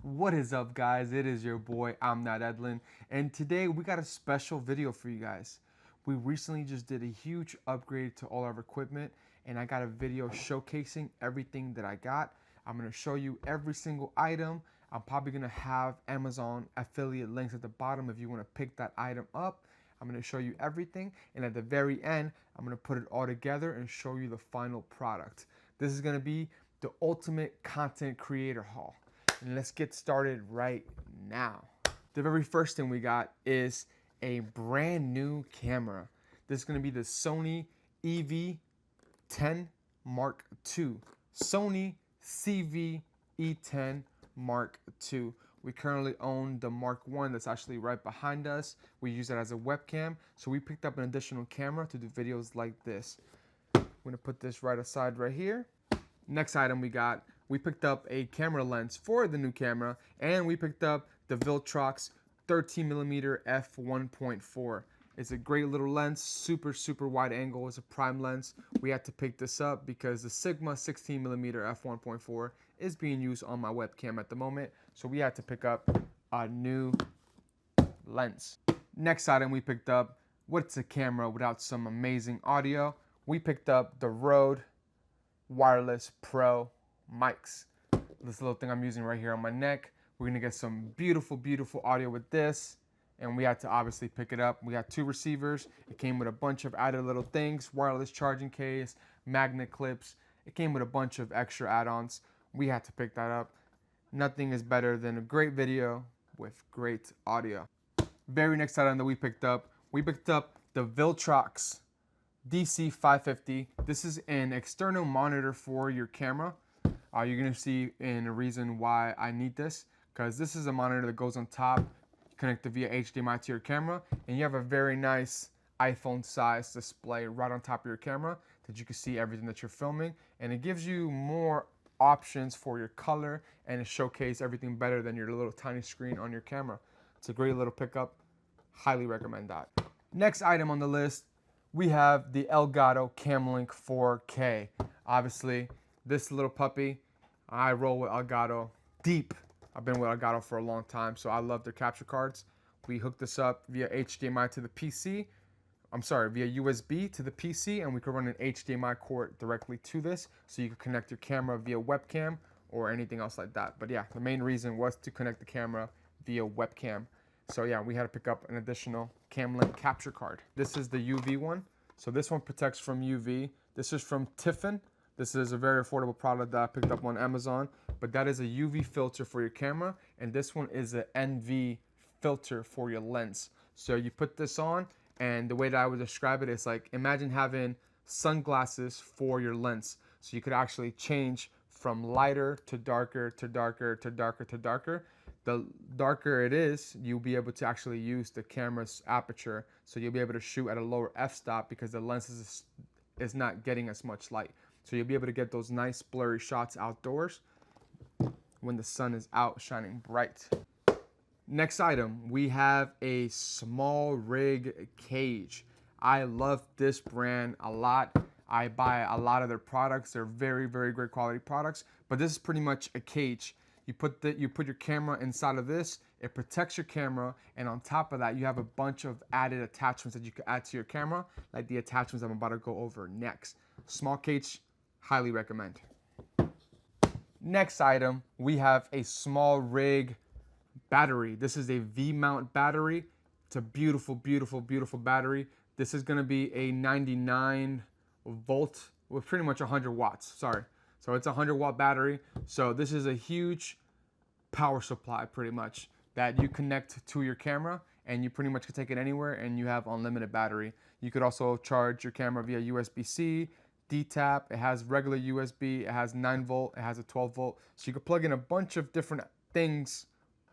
What is up, guys? It is your boy, ImNotEdlen, and today we got a special video for you guys. We recently just did a huge upgrade to all our equipment, and I got a video showcasing everything that I got. I'm going to show you every single item. I'm probably going to have Amazon affiliate links at the bottom if you want to pick that item up. I'm going to show you everything, and at the very end, I'm going to put it all together and show you the final product. This is going to be the ultimate content creator haul. And let's get started right now. The very first thing we got is a brand new camera. This is going to be the Sony EV-10 Mark II. Sony CV-E10 Mark II. We currently own the Mark I that's actually right behind us. We use it as a webcam. So we picked up an additional camera to do videos like this. I'm going to put this right aside right here. Next item we picked up a camera lens for the new camera, and we picked up the Viltrox 13mm f1.4. It's a great little lens, super wide angle. It's a prime lens. We had to pick this up because the Sigma 16mm f1.4 is being used on my webcam at the moment, so we had to pick up a new lens. Next item we picked up, what's a camera without some amazing audio? We picked up the Rode Wireless Pro mics. This little thing I'm using right here on my neck. We're gonna get some beautiful audio with this, and we had to obviously pick it up. We got two receivers. It came with a bunch of added little things, wireless charging case, magnet clips. It came with a bunch of extra add-ons. We had to pick that up. Nothing is better than a great video with great audio. Very next item that we picked up the Viltrox DC550. This is an external monitor for your camera. You're gonna see in a reason why I need this, because this is a monitor that goes on top, connected via HDMI to your camera, and you have a very nice iPhone size display right on top of your camera that you can see everything that you're filming, and it gives you more options for your color, and it showcases everything better than your little tiny screen on your camera. It's a great little pickup. Highly recommend that. Next item on the list, we have the Elgato Camlink 4K. Obviously, this little puppy, I roll with Elgato deep. I've been with Elgato for a long time, so I love their capture cards. We hooked this up via HDMI to the PC. Via USB to the PC, and we could run an HDMI cord directly to this, so you could connect your camera via webcam or anything else like that. But yeah, the main reason was to connect the camera via webcam. So yeah, we had to pick up an additional Camlink capture card. This is the UV one. So this one protects from UV. This is from Tiffin. This is a very affordable product that I picked up on Amazon, but that is a UV filter for your camera, and this one is an NV filter for your lens. So you put this on, and the way that I would describe it is like, imagine having sunglasses for your lens. So you could actually change from lighter to darker to darker to darker to darker. The darker it is, you'll be able to actually use the camera's aperture. So you'll be able to shoot at a lower f-stop because the lens is not getting as much light. So you'll be able to get those nice blurry shots outdoors when the sun is out shining bright. Next item, we have a small rig cage. I love this brand a lot. I buy a lot of their products. They're very great quality products, but this is pretty much a cage. You put your camera inside of this, it protects your camera, and on top of that, you have a bunch of added attachments that you can add to your camera, like the attachments I'm about to go over next. Small cage, highly recommend. Next item, we have a small rig battery. This is a V-mount battery. It's a beautiful battery. This is gonna be a 99 volt with pretty much 100 watts, sorry. So it's a 100-watt battery. So this is a huge power supply pretty much that you connect to your camera, and you pretty much can take it anywhere and you have unlimited battery. You could also charge your camera via USB-C, D-tap, it has regular USB, it has 9 volt, it has a 12 volt. So you could plug in a bunch of different things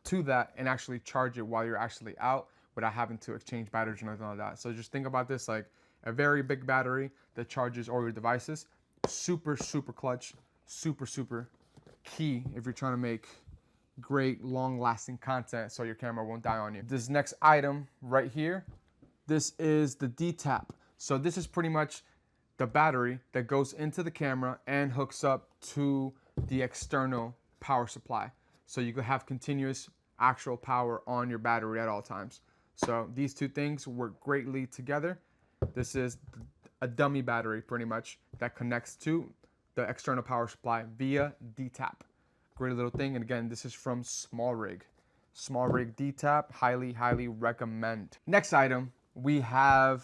to that and actually charge it while you're actually out without having to exchange batteries or anything like that. So just think about this like a very big battery that charges all your devices. Super clutch, super key if you're trying to make great long-lasting content so your camera won't die on you. This next item right here, this is the D-tap. So this is pretty much the battery that goes into the camera and hooks up to the external power supply. so you could have continuous actual power on your battery at all times. So these two things work greatly together. This is a dummy battery pretty much that connects to the external power supply via D-tap. Great little thing. And again, this is from SmallRig. SmallRig D-tap, highly recommend. Next item, we have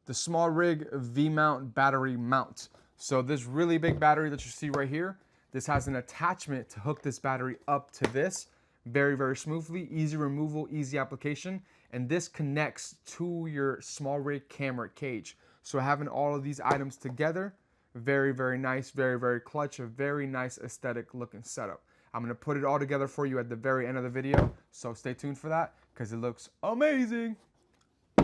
the SmallRig V-mount battery mount. So this really big battery that you see right here, this has an attachment to hook this battery up to this very smoothly, easy removal, easy application. And this connects to your SmallRig camera cage. So having all of these items together, very nice, very clutch, a very nice aesthetic looking setup. I'm gonna put it all together for you at the very end of the video, so stay tuned for that because it looks amazing.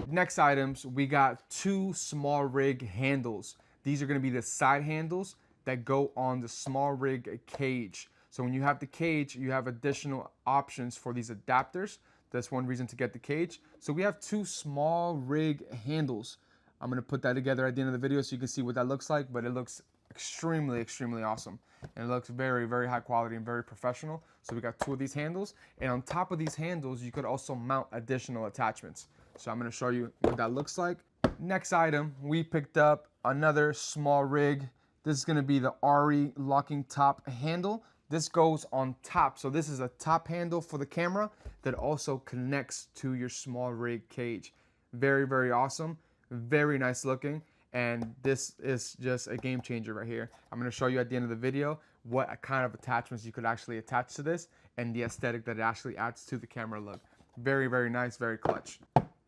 Next items, we got two SmallRig handles. These are gonna be the side handles that go on the SmallRig cage. So when you have the cage, you have additional options for these adapters. That's one reason to get the cage. So we have two SmallRig handles. I'm gonna put that together at the end of the video so you can see what that looks like, but it looks extremely awesome. And it looks very high quality and very professional. So we got two of these handles. And on top of these handles, you could also mount additional attachments. So I'm gonna show you what that looks like. Next item, we picked up another SmallRig. This is gonna be the RE locking top handle. This goes on top. So this is a top handle for the camera that also connects to your SmallRig cage. Very awesome, very nice looking. And this is just a game changer right here. I'm gonna show you at the end of the video what kind of attachments you could actually attach to this and the aesthetic that it actually adds to the camera look. Very nice, very clutch.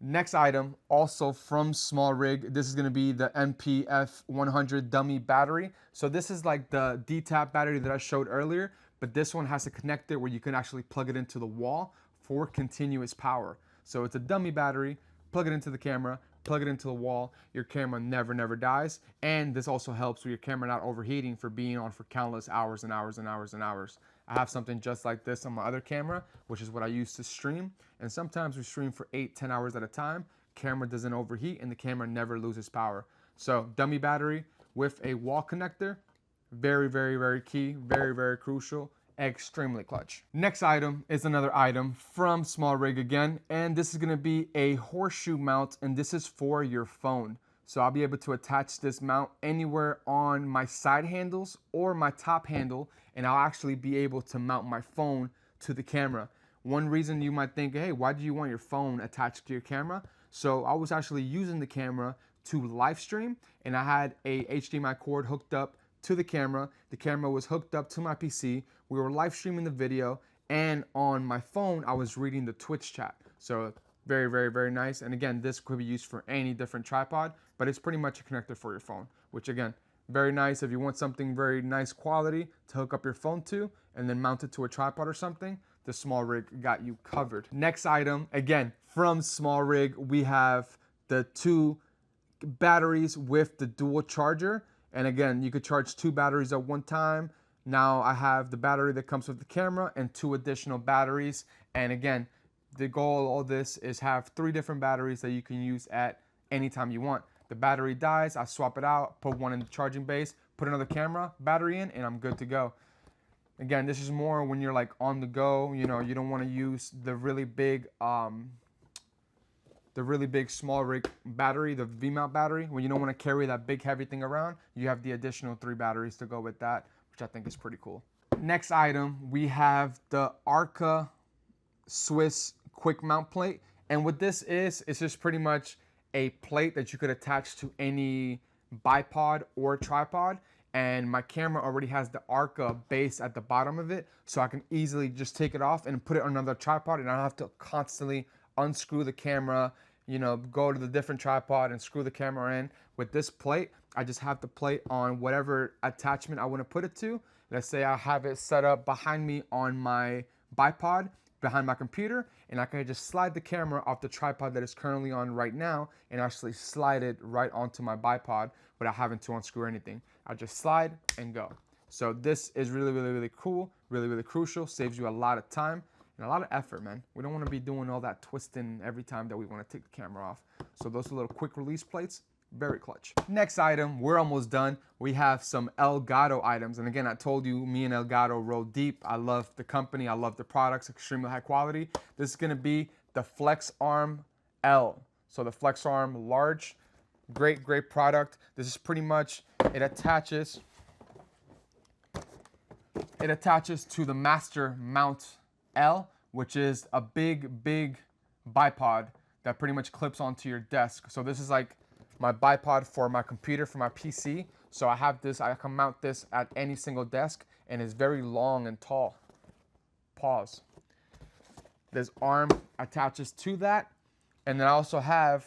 Next item, also from SmallRig, this is gonna be the MPF 100 dummy battery. So this is like the D-tap battery that I showed earlier, but this one has a connector where you can actually plug it into the wall for continuous power. So it's a dummy battery, plug it into the camera, plug it into the wall, your camera never dies. And this also helps with your camera not overheating for being on for countless hours and hours. I have something just like this on my other camera, which is what I use to stream. And sometimes we stream for 8-10 hours at a time. Camera doesn't overheat and the camera never loses power. So dummy battery with a wall connector, very key, very crucial, extremely clutch. Next item is another item from SmallRig again, and this is gonna be a horseshoe mount, and this is for your phone. So I'll be able to attach this mount anywhere on my side handles or my top handle, and I'll actually be able to mount my phone to the camera. One reason you might think, hey, why do you want your phone attached to your camera? So I was actually using the camera to live stream, and I had a HDMI cord hooked up to the camera. The camera was hooked up to my PC. We were live streaming the video, and on my phone, I was reading the Twitch chat. So very nice. And again, this could be used for any different tripod, but it's pretty much a connector for your phone, which again, very nice. If you want something very nice quality to hook up your phone to and then mount it to a tripod or something, the SmallRig got you covered. Next item, again, from SmallRig, we have the two batteries with the dual charger. And again, you could charge two batteries at one time. Now I have the battery that comes with the camera and two additional batteries. And again, the goal of all this is have 3 different batteries that you can use at any time you want. The battery dies, I swap it out, put one in the charging base, put another camera battery in, and I'm good to go. Again, this is more when you're like on the go, you know, you don't want to use the really big SmallRig battery, the V-mount battery. When you don't want to carry that big heavy thing around, you have the additional 3 batteries to go with that, which I think is pretty cool. Next item, we have the Arca Swiss quick mount plate. And what this is, it's just pretty much a plate that you could attach to any bipod or tripod. And my camera already has the Arca base at the bottom of it, so I can easily just take it off and put it on another tripod, and I don't have to constantly unscrew the camera, you know, go to the different tripod and screw the camera in. With this plate, I just have the plate on whatever attachment I want to put it to. Let's say I have it set up behind me on my bipod, behind my computer, and I can just slide the camera off the tripod that is currently on right now and actually slide it right onto my bipod without having to unscrew anything. I just slide and go. So this is really cool, really crucial, saves you a lot of time and a lot of effort, man. We don't want to be doing all that twisting every time that we want to take the camera off. So those are little quick release plates, Very clutch. Next item, we're almost done. We have some Elgato items. And again, I told you, me and Elgato roll deep. I love the company. I love the products, extremely high quality. This is gonna be the Flex Arm L. So the Flex Arm large, great product. This is pretty much, it attaches to the Master Mount L, which is a big bipod that pretty much clips onto your desk. So this is like my bipod for my computer, for my PC. So I have this, I can mount this at any single desk, and it's very long and tall. Pause. This arm attaches to that. And then I also have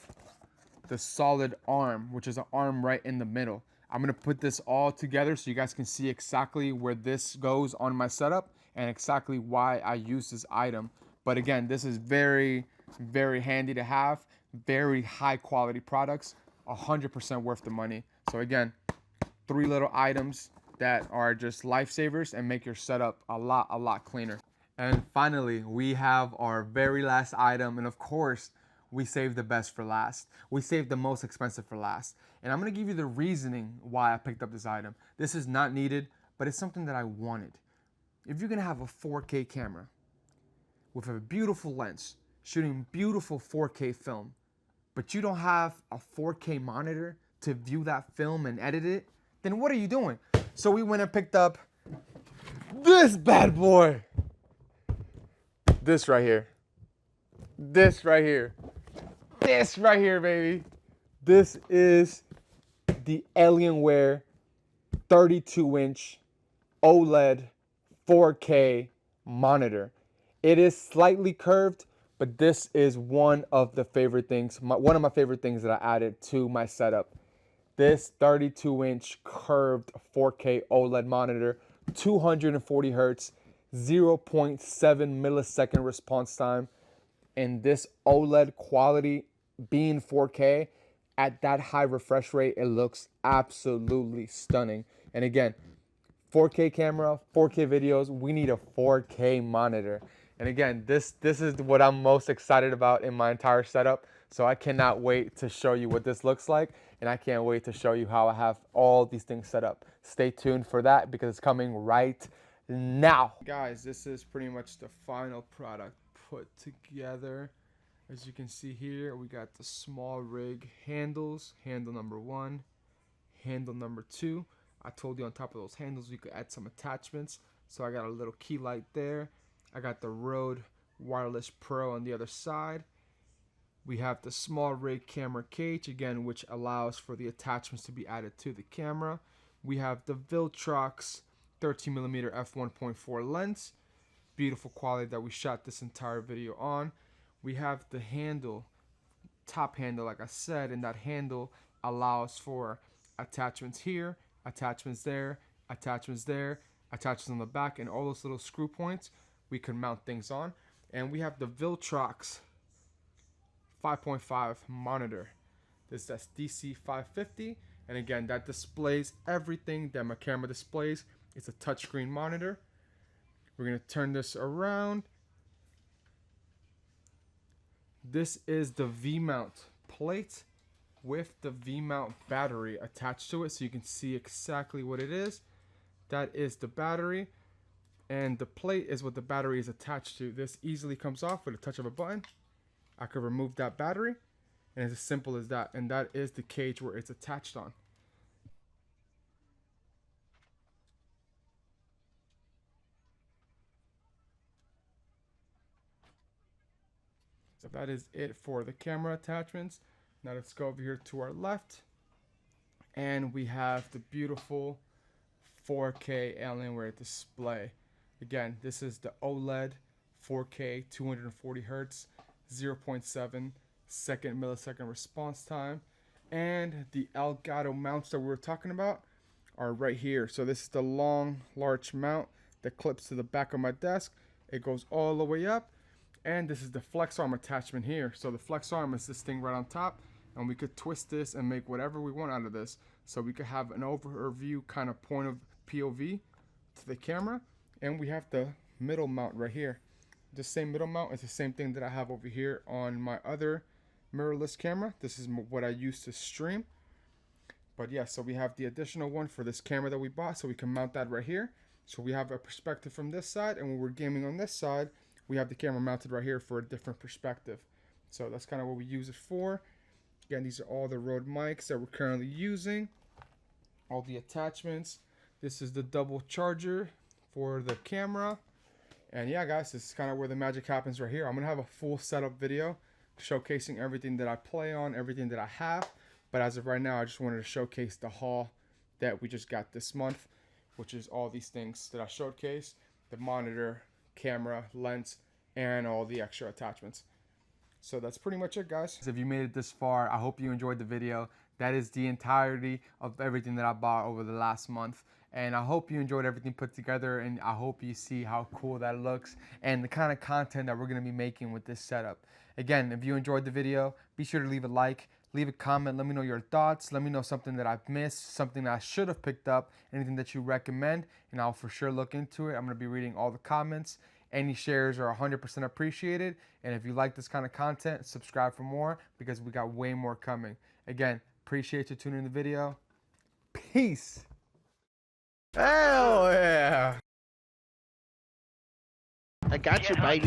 the solid arm, which is an arm right in the middle. I'm gonna put this all together so you guys can see exactly where this goes on my setup and exactly why I use this item. But again, this is very handy to have, very high quality products, 100% worth the money. So again, 3 little items that are just lifesavers and make your setup a lot cleaner. And finally, we have our very last item, and of course, we saved the best for last. We saved the most expensive for last. And I'm gonna give you the reasoning why I picked up this item. This is not needed, but it's something that I wanted. If you're gonna have a 4K camera with a beautiful lens, shooting beautiful 4K film, but you don't have a 4K monitor to view that film and edit it, then what are you doing? So we went and picked up this bad boy. This right here. This right here. This right here, baby. This is the Alienware 32-inch OLED 4K monitor. It is slightly curved, but this is one of the favorite things, one of my favorite things that I added to my setup. This 32-inch curved 4K OLED monitor, 240 hertz, 0.7 millisecond response time, and this OLED quality being 4K at that high refresh rate, it looks absolutely stunning. And again, 4K camera, 4K videos, we need a 4K monitor. And again, this is what I'm most excited about in my entire setup. So I cannot wait to show you what this looks like, and I can't wait to show you how I have all these things set up. Stay tuned for that because it's coming right now. Guys, this is pretty much the final product put together. As you can see here, we got the small rig handles, handle number 1, handle number 2. I told you on top of those handles we could add some attachments. So I got a little key light there. I got the Rode Wireless Pro on the other side. We have the small rig camera cage, again, which allows for the attachments to be added to the camera. We have the Viltrox 13mm f1.4 lens. Beautiful quality that we shot this entire video on. We have the handle, top handle, like I said, and that handle allows for attachments here, attachments there, attachments there, attachments on the back, and all those little screw points we can mount things on. And we have the Viltrox 5.5 monitor. That's DC 550, and again, that displays everything that my camera displays. It's a touchscreen monitor. We're gonna turn this around. This is the V-mount plate with the V-mount battery attached to it, so you can see exactly what it is. That is the battery, and the plate is what the battery is attached to. This easily comes off with a touch of a button. I could remove that battery, and it's as simple as that. And that is the cage where it's attached on. So that is it for the camera attachments. Now let's go over here to our left, and we have the beautiful 4K Alienware display. Again, this is the OLED 4K 240 hertz 0.7 millisecond response time, and the Elgato mounts that we were talking about are right here. So this is the long large mount that clips to the back of my desk. It goes all the way up, and this is the flex arm attachment here. So the flex arm is this thing right on top, and we could twist this and make whatever we want out of this. So we could have an overview kind of point of POV to the camera, and we have the middle mount right here. The same middle mount is the same thing that I have over here on my other mirrorless camera. This is what I use to stream. But yeah, so we have the additional one for this camera that we bought, so we can mount that right here. So we have a perspective from this side, and when we're gaming on this side, we have the camera mounted right here for a different perspective. So that's kind of what we use it for. Again, these are all the Rode mics that we're currently using. All the attachments. This is the double charger for the camera. And yeah, guys, this is kind of where the magic happens right here. I'm going to have a full setup video showcasing everything that I play on, everything that I have. But as of right now, I just wanted to showcase the haul that we just got this month, which is all these things that I showcased: the monitor, camera, lens, and all the extra attachments. So that's pretty much it, guys. If you made it this far, I hope you enjoyed the video. That is the entirety of everything that I bought over the last month. And I hope you enjoyed everything put together, and I hope you see how cool that looks and the kind of content that we're going to be making with this setup. Again, if you enjoyed the video, be sure to leave a like, leave a comment, let me know your thoughts, let me know something that I've missed, something that I should have picked up, anything that you recommend, and I'll for sure look into it. I'm going to be reading all the comments. Any shares are 100% appreciated. And if you like this kind of content, subscribe for more, because we got way more coming. Again, appreciate you tuning in the video. Peace. Hell yeah! I got you, baby.